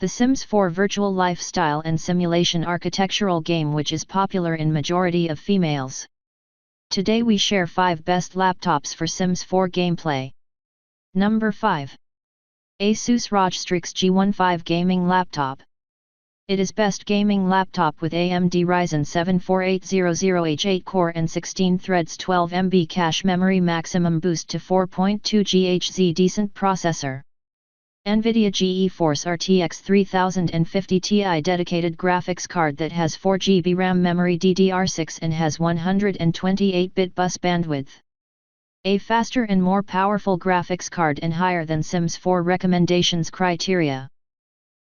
The Sims 4 virtual lifestyle and simulation architectural game which is popular in majority of females. Today we share 5 best laptops for Sims 4 gameplay. Number 5. Asus ROG Strix G15 Gaming Laptop. It is best gaming laptop with AMD Ryzen 7 4800H 8-core and 16 threads 12 MB cache memory, maximum boost to 4.2 GHz, decent processor. NVIDIA GeForce RTX 3050 Ti dedicated graphics card that has 4GB RAM memory DDR6 and has 128-bit bus bandwidth. A faster and more powerful graphics card and higher than Sims 4 recommendations criteria.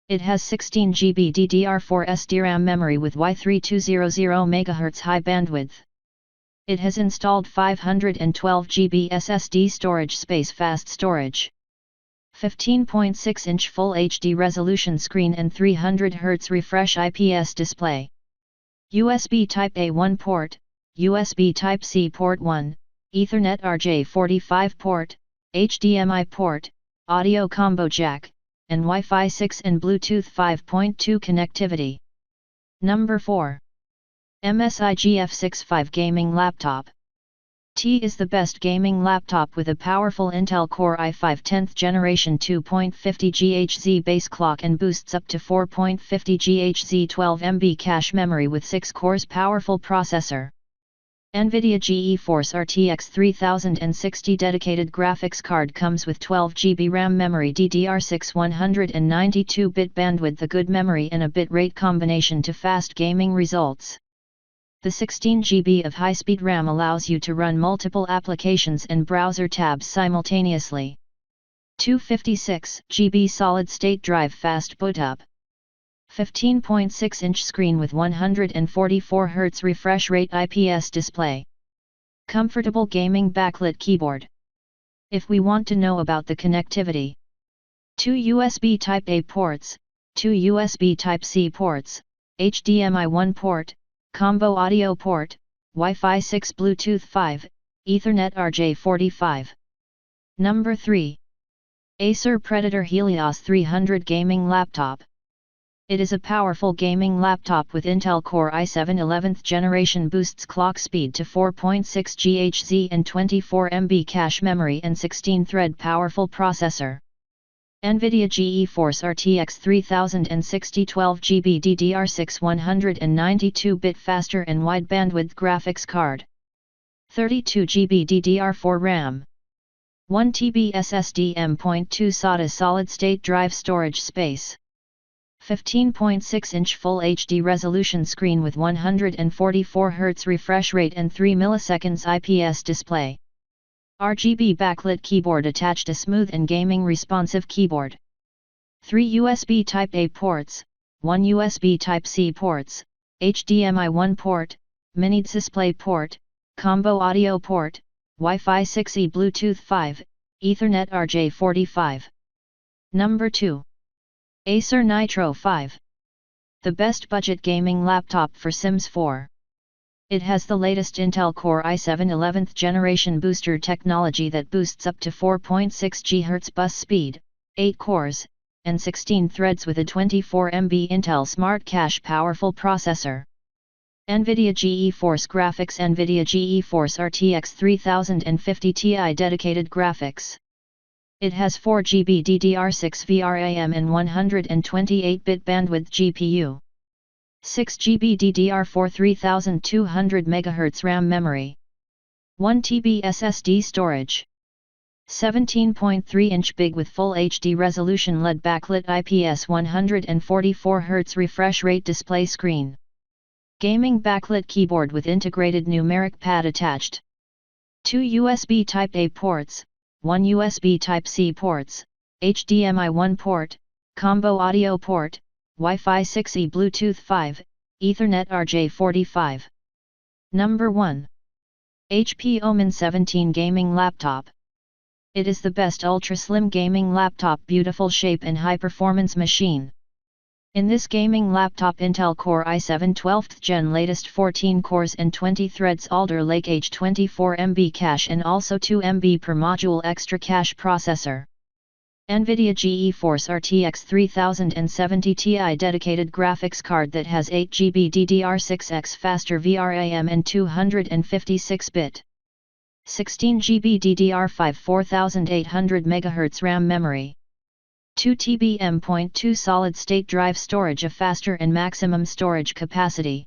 It has 16GB DDR4 SDRAM memory with Y3200 MHz high bandwidth. It has installed 512GB SSD storage space, fast storage. 15.6-inch Full HD resolution screen and 300Hz refresh IPS display. USB Type-A 1 port, USB Type-C port 1, Ethernet RJ45 port, HDMI port, audio combo jack, and Wi-Fi 6 and Bluetooth 5.2 connectivity. Number 4. MSI GF65 Gaming Laptop. T is the best gaming laptop with a powerful Intel Core i5 10th generation 2.50 GHz base clock and boosts up to 4.50 GHz 12 MB cache memory with 6 cores powerful processor. NVIDIA GeForce RTX 3060 dedicated graphics card comes with 12GB RAM memory DDR6 192-bit bandwidth, a good memory and a bit rate combination to fast gaming results. The 16GB of high-speed RAM allows you to run multiple applications and browser tabs simultaneously. 256GB solid-state drive fast boot up. 15.6-inch screen with 144Hz refresh rate IPS display. Comfortable gaming backlit keyboard. If we want to know about the connectivity. 2 USB Type-A ports, 2 USB Type-C ports, HDMI 1 port, combo audio port, Wi-Fi 6 Bluetooth 5, Ethernet RJ45. Number 3. Acer Predator Helios 300 Gaming Laptop. It is a powerful gaming laptop with Intel Core i7 11th generation, boosts clock speed to 4.6 GHz and 24 MB cache memory and 16-thread powerful processor. NVIDIA GeForce RTX 3060 12GB DDR6 192-bit faster and wide bandwidth graphics card. 32GB DDR4 RAM. 1TB SSD M.2 SATA solid-state drive storage space. 15.6-inch Full HD resolution screen with 144Hz refresh rate and 3 milliseconds IPS display. RGB backlit keyboard attached, a smooth and gaming responsive keyboard. 3 USB Type-A ports, 1 USB Type-C ports, HDMI 1 port, mini display port, combo audio port, Wi-Fi 6E Bluetooth 5, Ethernet RJ45. Number 2. Acer Nitro 5. The best budget gaming laptop for Sims 4. It has the latest Intel Core i7 11th generation booster technology that boosts up to 4.6 GHz bus speed, 8 cores, and 16 threads with a 24 MB Intel Smart Cache powerful processor. NVIDIA GeForce Graphics, NVIDIA GeForce RTX 3050 Ti dedicated graphics. It has 4GB DDR6 VRAM and 128-bit bandwidth GPU. 6GB DDR4 3200 MHz RAM memory. 1TB SSD storage. 17.3-inch big with Full HD resolution LED backlit IPS 144Hz refresh rate display screen. Gaming backlit keyboard with integrated numeric pad attached. 2 USB Type-A ports, 1 USB Type-C ports, HDMI 1 port, combo audio port, Wi-Fi 6E Bluetooth 5, Ethernet RJ45. Number 1. HP Omen 17 Gaming Laptop. It is the best ultra-slim gaming laptop, beautiful shape and high-performance machine. In this gaming laptop, Intel Core i7 12th Gen latest 14 cores and 20 threads, Alder Lake H24 MB cache and also 2 MB per module extra cache processor. NVIDIA GeForce RTX 3070 Ti dedicated graphics card that has 8GB DDR6X faster VRAM and 256-bit. 16GB DDR5 4800 MHz RAM memory. 2 TB M.2 solid-state drive storage, a faster and maximum storage capacity.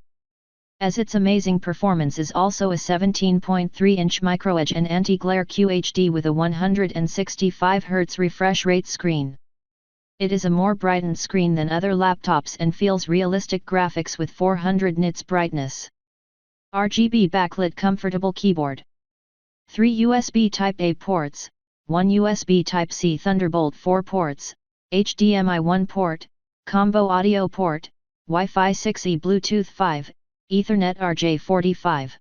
As its amazing performance is also a 17.3-inch microEdge and anti-glare QHD with a 165 Hz refresh rate screen. It is a more brightened screen than other laptops and feels realistic graphics with 400 nits brightness. RGB backlit comfortable keyboard. 3 USB Type-A ports, 1 USB Type-C Thunderbolt 4 ports, HDMI 1 port, combo audio port, Wi-Fi 6E Bluetooth 5, Ethernet RJ45.